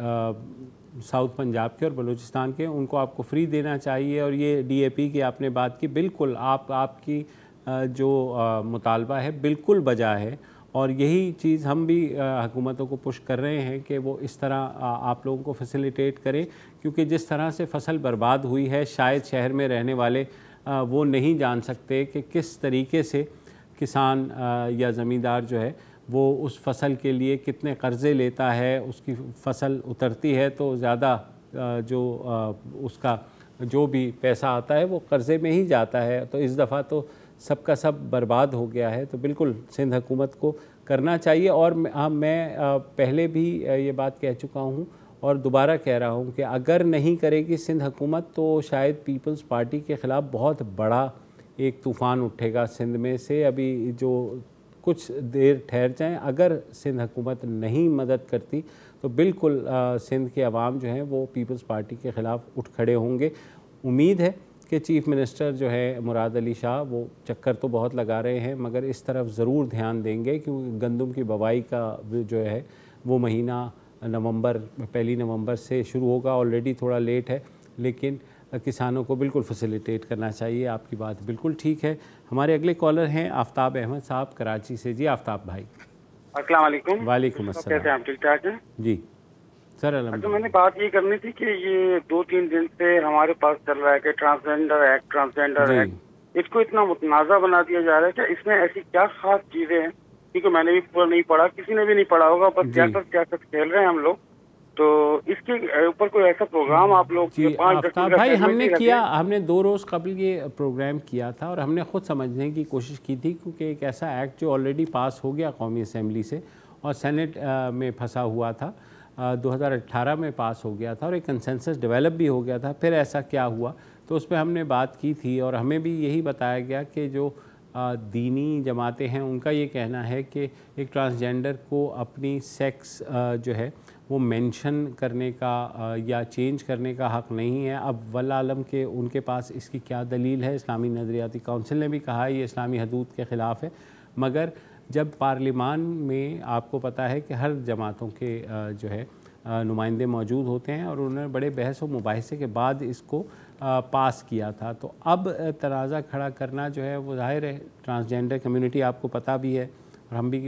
साउथ पंजाब के और बलूचिस्तान के, उनको आपको फ्री देना चाहिए। और ये DAP की आपने बात की, बिल्कुल आपकी जो मुतालबा है बिल्कुल बजा है और यही चीज़ हम भी हुकूमतों को पुश कर रहे हैं कि वो इस तरह आप लोगों को फैसिलिटेट करें, क्योंकि जिस तरह से फसल बर्बाद हुई है शायद शहर में रहने वाले वो नहीं जान सकते कि किस तरीके से किसान या ज़मींदार जो है वो उस फसल के लिए कितने कर्ज़े लेता है। उसकी फसल उतरती है तो ज़्यादा जो उसका जो भी पैसा आता है वो कर्ज़े में ही जाता है। तो इस दफ़ा तो सबका सब बर्बाद हो गया है। तो बिल्कुल सिंध हुकूमत को करना चाहिए। और मैं पहले भी ये बात कह चुका हूँ और दोबारा कह रहा हूँ कि अगर नहीं करेगी सिंध हुकूमत तो शायद पीपल्स पार्टी के ख़िलाफ़ बहुत बड़ा एक तूफ़ान उठेगा सिंध में से। अभी जो कुछ देर ठहर जाएं, अगर सिंध हुकूमत नहीं मदद करती तो बिल्कुल सिंध के अवाम जो हैं वो पीपल्स पार्टी के ख़िलाफ़ उठ खड़े होंगे। उम्मीद है कि चीफ़ मिनिस्टर जो है मुराद अली शाह वो चक्कर तो बहुत लगा रहे हैं मगर इस तरफ ज़रूर ध्यान देंगे, क्योंकि गंदम की बवाई का जो है वो महीना पहली नवंबर से शुरू होगा। ऑलरेडी थोड़ा लेट है लेकिन किसानों को बिल्कुल फैसिलिटेट करना चाहिए। आपकी बात बिल्कुल ठीक है। हमारे अगले कॉलर हैं आफ्ताब अहमद साहब कराची से। जी आफ्ताब भाई। अस्सलाम वालेकुम। वालेकुम अस्सलाम। कैसे हैं आप? ठीक ठाक हैं जी सर। अच्छा, मैंने बात ये करनी थी कि ये 2-3 दिन से हमारे पास चल रहा है कि ट्रांसजेंडर एक्ट, इसको इतना मुतनाज़ा बना दिया जा रहा है कि इसमें ऐसी क्या खास चीज़ें हैं, क्योंकि मैंने भी पूरा नहीं पढ़ा, किसी ने भी नहीं पढ़ा होगा, बस सियासत खेल रहे हैं हम लोग। तो इसके ऊपर कोई ऐसा प्रोग्राम आप लोग भाई हमने 2 रोज़ कबल ये प्रोग्राम किया था और हमने ख़ुद समझने की कोशिश की थी, क्योंकि एक ऐसा एक्ट जो ऑलरेडी पास हो गया कौमी असम्बली से और सेनेट में फंसा हुआ था, 2018 में पास हो गया था और एक कंसेंसस डेवलप भी हो गया था। फिर ऐसा क्या हुआ तो उस पर हमने बात की थी और हमें भी यही बताया गया कि जो दीनी जमातें हैं उनका ये कहना है कि एक ट्रांसजेंडर को अपनी सेक्स जो है वो मेंशन करने का या चेंज करने का हक़ नहीं है। अब वल्लाह आलम के उनके पास इसकी क्या दलील है। इस्लामी नज़रियाती काउंसिल ने भी कहा है ये इस्लामी हदूद के ख़िलाफ़ है, मगर जब पार्लिमान में आपको पता है कि हर जमातों के जो है नुमाइंदे मौजूद होते हैं और उन्होंने बड़े बहस व मुबाहिसे के बाद इसको पास किया था। तो अब तनाज़ा खड़ा करना जो है वो ज़ाहिर है ट्रांसजेंडर कम्युनिटी आपको पता भी है और हम भी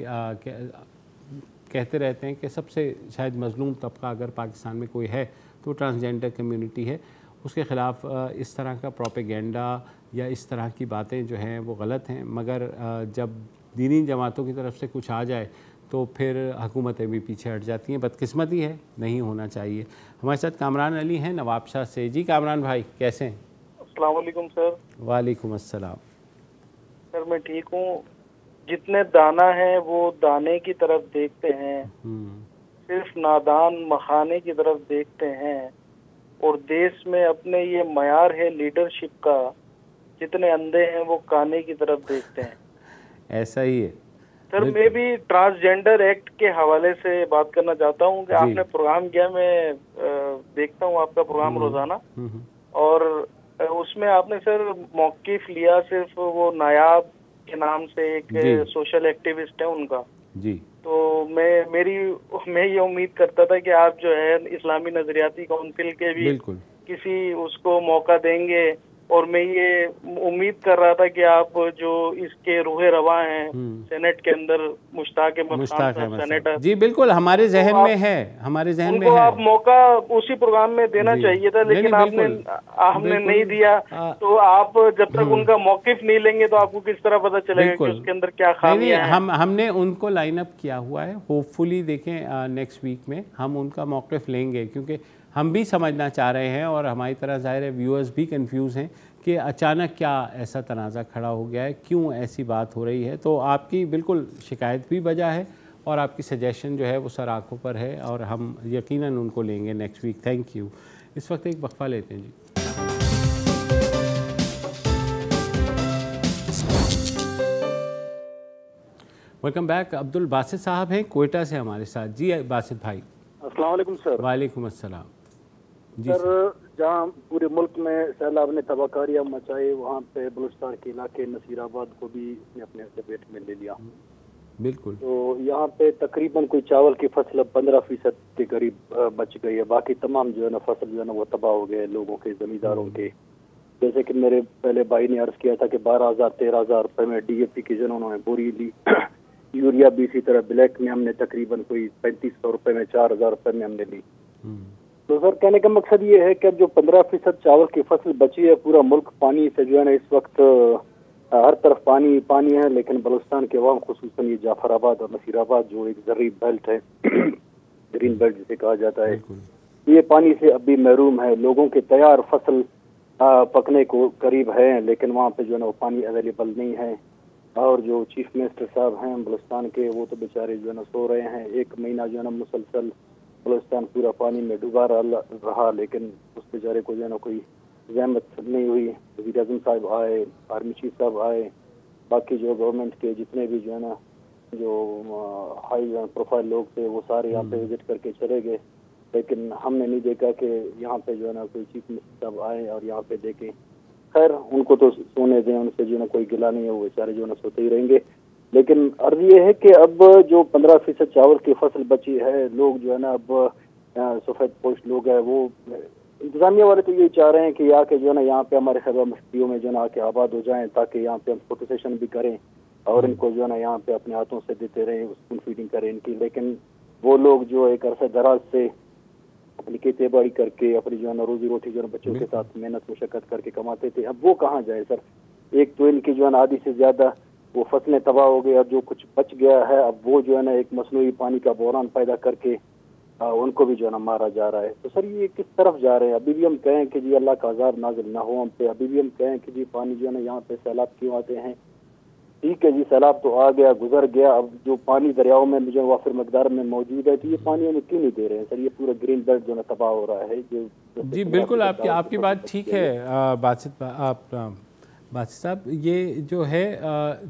कहते रहते हैं कि सबसे शायद मज़लूम तबका अगर पाकिस्तान में कोई है तो ट्रांसजेंडर कम्युनिटी है। उसके ख़िलाफ़ इस तरह का प्रोपेगेंडा या इस तरह की बातें जो हैं वो गलत हैं, मगर जब दीनी जमातों की तरफ से कुछ आ जाए तो फिर हुकूमतें भी पीछे हट जाती हैं। बदकिस्मती है, नहीं होना चाहिए। हमारे साथ कामरान अली हैं नवाबशाह से। जी कामरान भाई कैसे हैं? अस्सलाम वालेकुम सर। वालेकुम अस्सलाम। सर मैं ठीक हूँ। जितने दाना है वो दाने की तरफ देखते हैं, सिर्फ नादान मखाने की तरफ देखते हैं, और देश में अपने ये मयार है लीडरशिप का, जितने अंधे हैं वो काने की तरफ देखते हैं। ऐसा ही है सर। मैं भी ट्रांसजेंडर एक्ट के हवाले से बात करना चाहता हूँ कि आपने प्रोग्राम किया, मैं देखता हूँ आपका प्रोग्राम रोजाना, और उसमें आपने सर मौक़िफ़ लिया सिर्फ वो नायाब के नाम से एक सोशल एक्टिविस्ट है उनका जी। तो मैं ये उम्मीद करता था कि आप जो है इस्लामी नजरियाती काउंसिल के भी किसी उसको मौका देंगे, और मैं ये उम्मीद कर रहा था कि आप जो इसके रूहे रवा हैं सेनेट के अंदर मुश्ताक सेनेटर जी बिल्कुल हमारे जहन में है, हमारे जहन में है। आप मौका उसी प्रोग्राम में देना चाहिए था, लेकिन हमने नहीं दिया। तो आप जब तक उनका मौकिफ नहीं लेंगे तो आपको किस तरह पता चलेगा कि उसके अंदर क्या खामियां हैं? हमने उनको लाइन अप किया हुआ है। होपफुली देखें नेक्स्ट वीक में हम उनका मौकिफ लेंगे, क्योंकि हम भी समझना चाह रहे हैं और हमारी तरह ज़ाहिर है व्यूअर्स भी कंफ्यूज हैं कि अचानक क्या ऐसा तनाज़ा खड़ा हो गया है, क्यों ऐसी बात हो रही है। तो आपकी बिल्कुल शिकायत भी वजह है और आपकी सजेशन जो है वो सर आँखों पर है और हम यकीनन उनको लेंगे नेक्स्ट वीक। Thank you. इस वक्त एक वक्फा लेते हैं जी। Welcome back. अब्दुल बासित साहब हैं कोयटा से हमारे साथ। जी बासित भाई। अस्सलाम वालेकुम सर। वालेकुम अस्सलाम। सर, जहाँ पूरे मुल्क में सैलाब ने तबाहकारियाँ मचाई, वहाँ पे बलूचिस्तान के इलाके नसीराबाद को भी अपने लपेट में ले लिया। बिल्कुल। तो यहाँ पे तकरीबन कोई चावल की फसल 15% के करीब बच गई है। बाकी तमाम जो है ना फसल जो है ना वो तबाह हो गए लोगों के, जमींदारों के। जैसे कि मेरे पहले भाई ने अर्ज किया था कि 12,000-13,000 रुपए में DAP की जो उन्होंने बोरी ली, यूरिया भी इसी तरह ब्लैक में हमने तकरीबन कोई 3500 रुपए में 4,000 रुपए में हमने ली। तो सर कहने का मकसद ये है कि अब जो 15% चावल की फसल बची है, पूरा मुल्क पानी से जो है ना इस वक्त हर तरफ पानी पानी है, लेकिन बलूचिस्तान के अवाम खुसूसन ये जाफराबाद और नसीराबाद जो एक जर्री बेल्ट है ग्रीन बेल्ट जिसे कहा जाता है, ये पानी से अब भी महरूम है। लोगों के तैयार फसल पकने को करीब है, लेकिन वहाँ पे जो है ना वो पानी अवेलेबल नहीं है। और जो चीफ मिनिस्टर साहब हैं बलूचिस्तान के, वो तो बेचारे जो है ना सो रहे हैं। 1 महीना जो है ना मुसलसल बलूचिस्तान पूरा पानी में डूबा रहा, लेकिन उस बेचारे को जो है ना कोई जहमत नहीं हुई। वज़ीर आज़म साहब आए, आर्मी चीफ साहब आए, बाकी जो गवर्नमेंट के जितने भी जो है ना जो हाई प्रोफाइल लोग थे वो सारे यहाँ पे विजिट करके चले गए, लेकिन हमने नहीं देखा कि यहाँ पे जो है ना कोई चीफ मिनिस्टर साहब आए और यहाँ पे देखें। खैर उनको तो सोने दें, उनसे जो है ना कोई गिला नहीं है, वो बेचारे जो है ना सोते ही रहेंगे। लेकिन अर्ज ये है कि अब जो 15% चावल की फसल बची है, लोग जो है ना अब सफेद पोश लोग है, वो इंतजामिया वाले तो यही चाह रहे हैं कि आके जो है ना यहाँ पे हमारे खैबर बस्तियों में जो है ना आके आबाद हो जाएं, ताकि यहाँ पे हम फोटो सेशन भी करें और इनको जो है ना यहाँ पे अपने हाथों से देते रहें, स्पून फीडिंग करें इनकी। लेकिन वो लोग जो एक अरसे दराज से अपनी खेती बाड़ी करके अपनी जो है ना रोजी रोटी जो है बच्चों के साथ मेहनत मुशक्कत करके कमाते थे, अब वो कहाँ जाए सर। एक तो इनकी जो है ना आधी से ज्यादा वो फसलें तबाह हो गई, और जो कुछ बच गया है अब वो जो है ना एक मसनूई पानी का बहरान पैदा करके उनको भी जो है ना मारा जा रहा है। तो सर ये किस तरफ जा रहे हैं? अभी भी हम कहें कि जी अल्लाह का अज़ाब नाज़िल ना हो हम पे, अभी भी हम कहें कि जी पानी जो है ना यहाँ पे सैलाब क्यों आते हैं? ठीक है जी, सैलाब तो आ गया, गुजर गया, अब जो पानी दरियाओं में जो वाफिर मकदार में मौजूद है, तो ये पानी हमें क्यों नहीं दे रहे हैं सर? ये पूरा ग्रीन बेल्ट जो है तबाह हो रहा है। जी बिल्कुल, आपकी बात ठीक है बासित साहब। ये जो है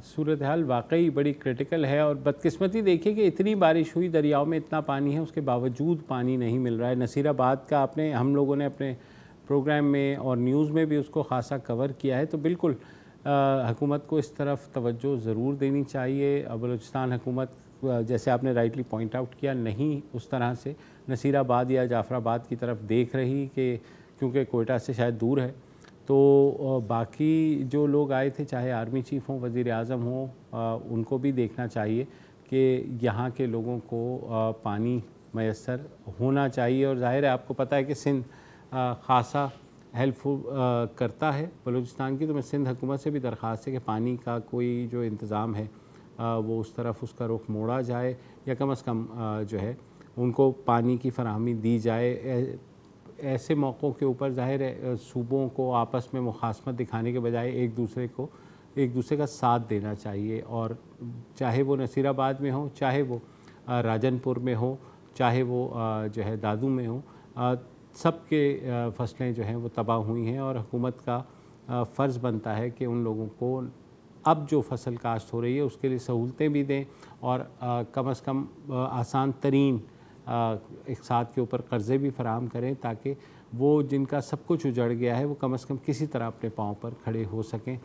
सूरत हाल वाकई बड़ी क्रिटिकल है, और बदकिस्मती देखिए कि इतनी बारिश हुई, दरियाओं में इतना पानी है, उसके बावजूद पानी नहीं मिल रहा है। नसीराबाद का हम लोगों ने अपने प्रोग्राम में और न्यूज़ में भी उसको खासा कवर किया है। तो बिल्कुल हुकूमत को इस तरफ तवज्जो ज़रूर देनी चाहिए। बलूचिस्तान हुकूमत जैसे आपने राइटली पॉइंट आउट किया, नहीं उस तरह से नसीराबाद या जाफराबाद की तरफ देख रही, कि क्योंकि कोयटा से शायद दूर है। तो बाकी जो लोग आए थे, चाहे आर्मी चीफ़ हों, वज़ीर आज़म हों, उनको भी देखना चाहिए कि यहाँ के लोगों को पानी मैसर होना चाहिए। और ज़ाहिर है आपको पता है कि सिंध ख़ासा हेल्पफुल करता है बलूचिस्तान की, तो मैं सिंध हुकूमत से भी दरख्वास्त है कि पानी का कोई जो इंतज़ाम है वो उस तरफ उसका रुख मोड़ा जाए, या कम अज़ कम जो है उनको पानी की फराहमी दी जाए। ऐसे मौक़ों के ऊपर ज़ाहिर है सूबों को आपस में मुखासमत दिखाने के बजाय एक दूसरे का साथ देना चाहिए। और चाहे वो नसीराबाद में हो, चाहे वो राजनपुर में हो, चाहे वो जो है दादू में हो, सब के फसलें जो हैं वो तबाह हुई हैं, और हुकूमत का फ़र्ज़ बनता है कि उन लोगों को अब जो फसल काश्त हो रही है उसके लिए सहूलतें भी दें, और कम अज़ कम आसान तरीन इक़्तिसाद के ऊपर कर्ज़े भी फराहम करें, ताकि वो जिनका सब कुछ उजड़ गया है वो कम अज़ कम किसी तरह अपने पाँव पर खड़े हो सकें।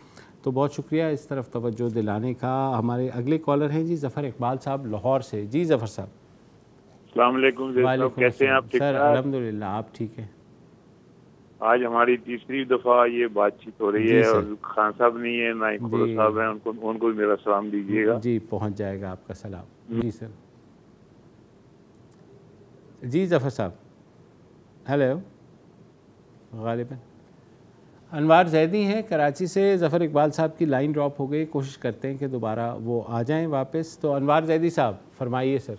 तो बहुत शुक्रिया इस तरफ तवज्जो दिलाने का। हमारे अगले कॉलर हैं जी ज़फ़र इकबाल साहब लाहौर से। जी ज़फ़र साहब, अस्सलाम वालेकुम। कैसे हैं आप? सर अल्हम्दुलिल्लाह, आप ठीक हैं? आज हमारी तीसरी दफ़ा ये बातचीत हो रही है, और खान साहब नहीं है, ना ही खुरो साहब हैं, उनको भी मेरा सलाम दीजिएगा। जी पहुंच जाएगा आपका सलाम। जी सर। जी ज़फ़र साहब, हेलो। गालिबन अनवार जैदी हैं कराची से। ज़फ़र इकबाल साहब की लाइन ड्रॉप हो गई, कोशिश करते हैं कि दोबारा वो आ जाएं वापस। तो अनवार जैदी साहब फरमाइए सर।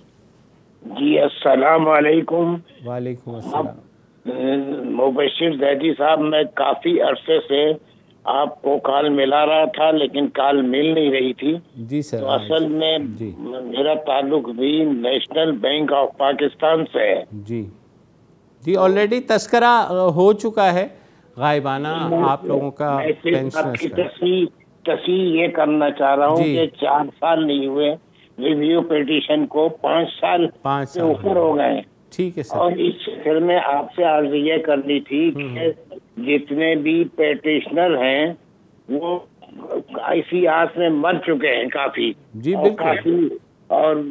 जी अस्सलाम वालेकुम। वालेकुम अस्सलाम। मुबशिर जैदी साहब, मैं काफ़ी अरसे से आपको कॉल मिला रहा था, लेकिन कॉल मिल नहीं रही थी। जी सर। तो असल में मेरा ताल्लुक भी नेशनल बैंक ऑफ पाकिस्तान से है। जी जी, ऑलरेडी तस्करा हो चुका है गायबाना आप लोगों का पेंशन। तस्वीर ये करना चाह रहा हूँ कि 4 साल नहीं हुए रिव्यू पिटीशन को, 5 साल से ऊपर हो गए। ठीक है सर। और इस क्षेत्र में आपसे अर्ज ये करनी थी कि जितने भी पेटिशनर हैं वो इसी आस में मर चुके हैं काफी जी, और काफी, और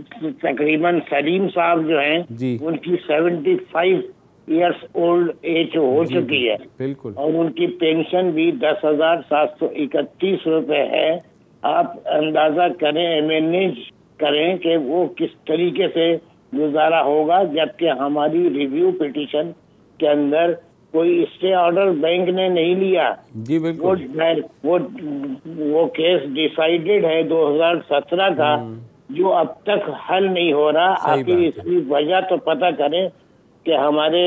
तकरीबन सलीम साहब जो हैं उनकी 75 ईयर्स ओल्ड एज हो चुकी है, बिल्कुल, और उनकी पेंशन भी 10,731 रुपए है। आप अंदाजा करें, मैनेज करें कि वो किस तरीके से गुजारा होगा, जबकि हमारी रिव्यू पिटीशन के अंदर कोई स्टे ऑर्डर बैंक ने नहीं लिया। जी बिल्कुल, वो केस डिसाइडेड है 2017 का, जो अब तक हल नहीं हो रहा। आखिर इसकी वजह तो पता करें कि हमारे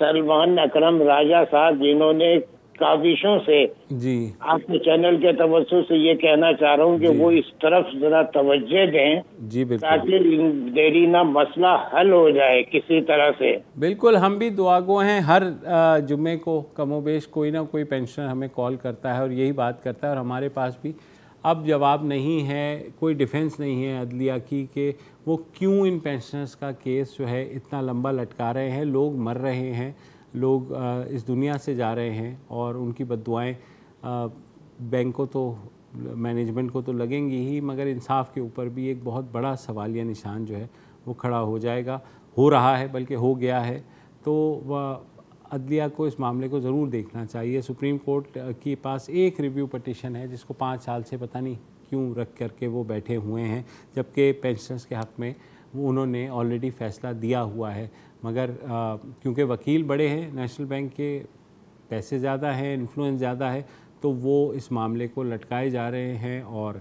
सलमान अकरम राजा साहब, जिन्होंने काविशों से जी आपके चैनल के तवज्जो से ये कहना चाह रहा हूँ कि वो इस तरफ जरा तवज्जो दें जी, बिल्कुल, ताकि देरीना मसला हल हो जाए किसी तरह से। बिल्कुल, हम भी दुआगो हैं। हर जुम्मे को कमोबेश कोई ना कोई पेंशनर हमें कॉल करता है और यही बात करता है, और हमारे पास भी अब जवाब नहीं है, कोई डिफेंस नहीं है अदलिया की कि वो क्यों इन पेंशनर्स का केस जो है इतना लंबा लटका रहे हैं। लोग मर रहे हैं, लोग इस दुनिया से जा रहे हैं, और उनकी बद्दुआएं बैंक को तो, मैनेजमेंट को तो लगेंगी ही, मगर इंसाफ के ऊपर भी एक बहुत बड़ा सवालिया निशान जो है वो खड़ा हो जाएगा, हो रहा है, बल्कि हो गया है। तो अदलिया को इस मामले को ज़रूर देखना चाहिए। सुप्रीम कोर्ट के पास एक रिव्यू पटिशन है जिसको 5 साल से पता नहीं क्यों रख करके वो बैठे हुए हैं, जबकि पेंशनर्स के हक़ में उन्होंने ऑलरेडी फ़ैसला दिया हुआ है। मगर क्योंकि वकील बड़े हैं, नेशनल बैंक के पैसे ज़्यादा हैं, इन्फ्लुएंस ज़्यादा है, तो वो इस मामले को लटकाए जा रहे हैं और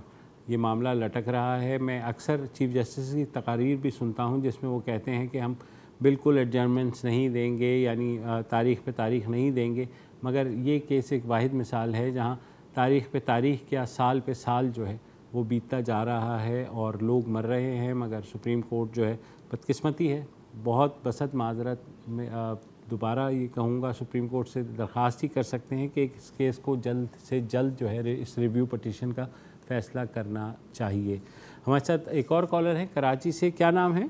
ये मामला लटक रहा है। मैं अक्सर चीफ़ जस्टिस की तकारीर भी सुनता हूँ जिसमें वो कहते हैं कि हम बिल्कुल एडजर्नमेंट्स नहीं देंगे, यानी तारीख़ पे तारीख़ नहीं देंगे, मगर ये केस एक वाहिद मिसाल है जहाँ तारीख़ पे तारीख़ क्या, साल पे साल जो है वो बीतता जा रहा है और लोग मर रहे हैं। मगर सुप्रीम कोर्ट जो है, बदकिस्मती है, बहुत बसत माजरत में दोबारा ये कहूँगा, सुप्रीम कोर्ट से दरख्वास्त ही कर सकते हैं कि इस केस को जल्द से जल्द जो है इस रिव्यू पटिशन का फ़ैसला करना चाहिए। हमारे साथ एक और कॉलर है कराची से, क्या नाम है?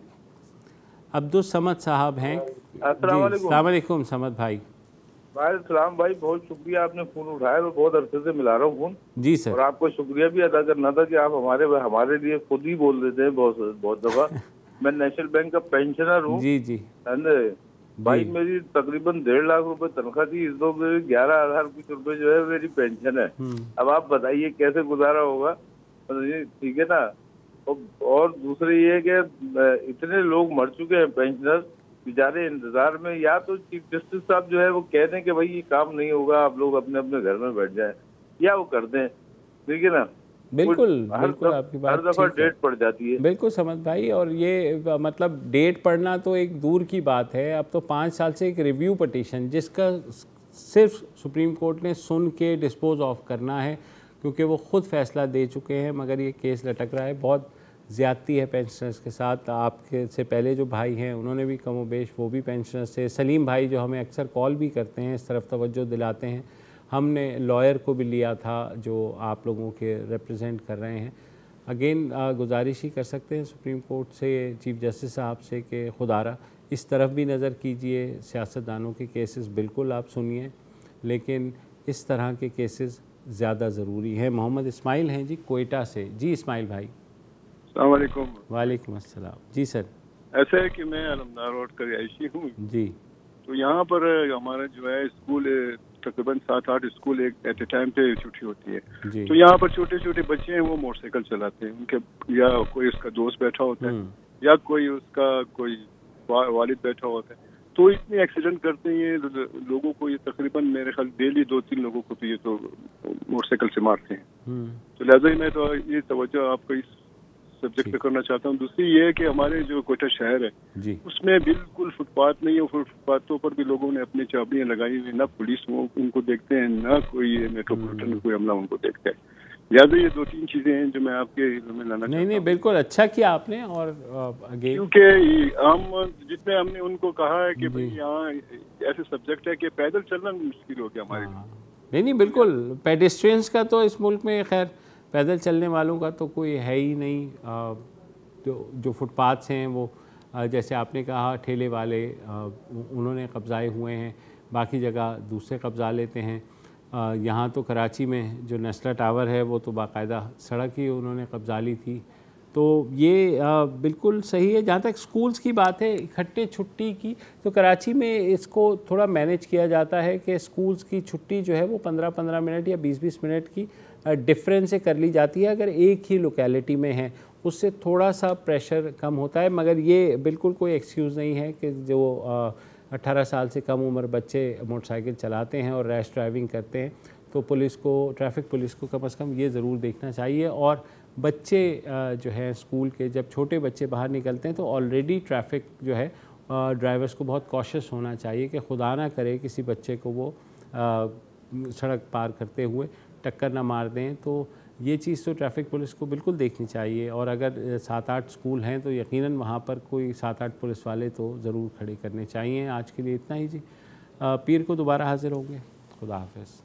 अब्दुल समद साहब हैं। अस्सलाम वालेकुम समद भाई। सलाम भाई, बहुत शुक्रिया आपने फ़ोन उठाया, तो बहुत अरसे से मिला रहा हूँ फ़ोन। जी सर। और आपको शुक्रिया भी अदा करना था कि आप हमारे लिए खुद ही बोल देते हैं बहुत दफ़ा। मैं नेशनल बैंक का पेंशनर हूँ। जी जी भाई, मेरी तकरीबन 1.5 लाख रुपए तनख्वाह थी, इस दो मेरी 11,000 कुछ रुपए जो है मेरी पेंशन है। अब आप बताइए कैसे गुजारा होगा? ठीक है ना। और दूसरी ये कि इतने लोग मर चुके हैं पेंशनर बेचारे इंतजार में, या तो चीफ जस्टिस साहब जो है वो कह दें कि भाई ये काम नहीं होगा, आप लोग अपने अपने घर में बैठ जाएं, या वो कर दें। ठीक है ना। बिल्कुल बिल्कुल, आपकी बात हर दफ़ा डेट पड़ जाती है। बिल्कुल समझ भाई, और ये मतलब डेट पड़ना तो एक दूर की बात है। अब तो 5 साल से एक रिव्यू पटिशन जिसका सिर्फ सुप्रीम कोर्ट ने सुन के डिस्पोज ऑफ करना है, क्योंकि वो ख़ुद फ़ैसला दे चुके हैं, मगर ये केस लटक रहा है। बहुत ज़्यादती है पेंशनर्स के साथ। आपके से पहले जो भाई हैं उन्होंने भी कमोबेश, वो भी पेंशनर्स थे। सलीम भाई जो हमें अक्सर कॉल भी करते हैं, इस तरफ तवज्जो दिलाते हैं। हमने लॉयर को भी लिया था जो आप लोगों के रिप्रेजेंट कर रहे हैं। अगेन गुजारिश ही कर सकते हैं सुप्रीम कोर्ट से, चीफ जस्टिस साहब से, कि खुदारा इस तरफ भी नज़र कीजिए। सियासतदानों के केसेस बिल्कुल आप सुनिए, लेकिन इस तरह के केसेस ज़्यादा ज़रूरी है। मोहम्मद इस्माइल हैं जी कोयटा से। जी इस्माइल भाई। अस्सलाम वालेकुम। वालेकुम अस्सलाम। जी सर। ऐसा है कि मैं अलमदार रोड का रिहायशी हूँ जी। तो यहाँ पर हमारा जो है स्कूल तकरीबन 7-8 स्कूल एक एट ए टाइम पे छुट्टी होती है। तो यहाँ पर छोटे छोटे बच्चे हैं, वो मोटरसाइकिल चलाते हैं, उनके या कोई उसका दोस्त बैठा होता है या कोई उसका कोई वालिद बैठा होता है, तो इतने एक्सीडेंट करते हैं लोगों को। ये तकरीबन मेरे ख्याल डेली 2-3 लोगों को तो ये तो मोटरसाइकिल से मारते हैं। तो लिहाजा ही मैं तो ये तवज्जो आपको इस सब्जेक्ट पे करना चाहता हूँ। दूसरी ये है कि हमारे जो कोयटा शहर है उसमें बिल्कुल फुटपाथ नहीं है। फुटपाथों पर भी लोगों ने अपनी चाबियां लगाई हुई, ना पुलिस उनको देखते हैं, ना कोई मेट्रोपॉलिटन कोई अमला उनको देखता है। लिहाजा ये 2-3 चीजें हैं जो मैं आपके में लाना चाहता हूं। नहीं बिल्कुल अच्छा किया आपने। और क्योंकि हम जितने हमने उनको कहा है कि भाई यहाँ ऐसे सब्जेक्ट है कि पैदल चलना मुश्किल हो गया हमारे लिए। नहीं बिल्कुल, पेडेस्ट्रियंस का तो इस मुल्क में खैर, पैदल चलने वालों का तो कोई है ही नहीं। जो फुटपाथ्स हैं वो जैसे आपने कहा ठेले वाले उन्होंने कब्ज़ाए हुए हैं, बाकी जगह दूसरे कब्ज़ा लेते हैं। यहाँ तो कराची में जो नेस्ला टावर है वो तो बाकायदा सड़क ही उन्होंने कब्ज़ा ली थी। तो ये बिल्कुल सही है। जहाँ तक स्कूल्स की बात है इकट्ठे छुट्टी की, तो कराची में इसको थोड़ा मैनेज किया जाता है कि स्कूल्स की छुट्टी जो है वो 15-15 मिनट या 20-20 मिनट की डिफरेंस से कर ली जाती है अगर एक ही लोकेलिटी में है, उससे थोड़ा सा प्रेशर कम होता है। मगर ये बिल्कुल कोई एक्सक्यूज़ नहीं है कि जो 18 साल से कम उम्र बच्चे मोटरसाइकिल चलाते हैं और रैश ड्राइविंग करते हैं, तो पुलिस को, ट्रैफिक पुलिस को कम से कम ये ज़रूर देखना चाहिए। और बच्चे जो है स्कूल के, जब छोटे बच्चे बाहर निकलते हैं तो ऑलरेडी ट्रैफिक जो है ड्राइवर्स को बहुत कॉशियस होना चाहिए कि खुदा ना करे किसी बच्चे को वो सड़क पार करते हुए टक्कर ना मार दें। तो ये चीज़ तो ट्रैफिक पुलिस को बिल्कुल देखनी चाहिए। और अगर 7-8 स्कूल हैं तो यकीनन वहाँ पर कोई 7-8 पुलिस वाले तो ज़रूर खड़े करने चाहिए। आज के लिए इतना ही जी, पीर को दोबारा हाजिर होंगे। खुदा हाफ़िज़।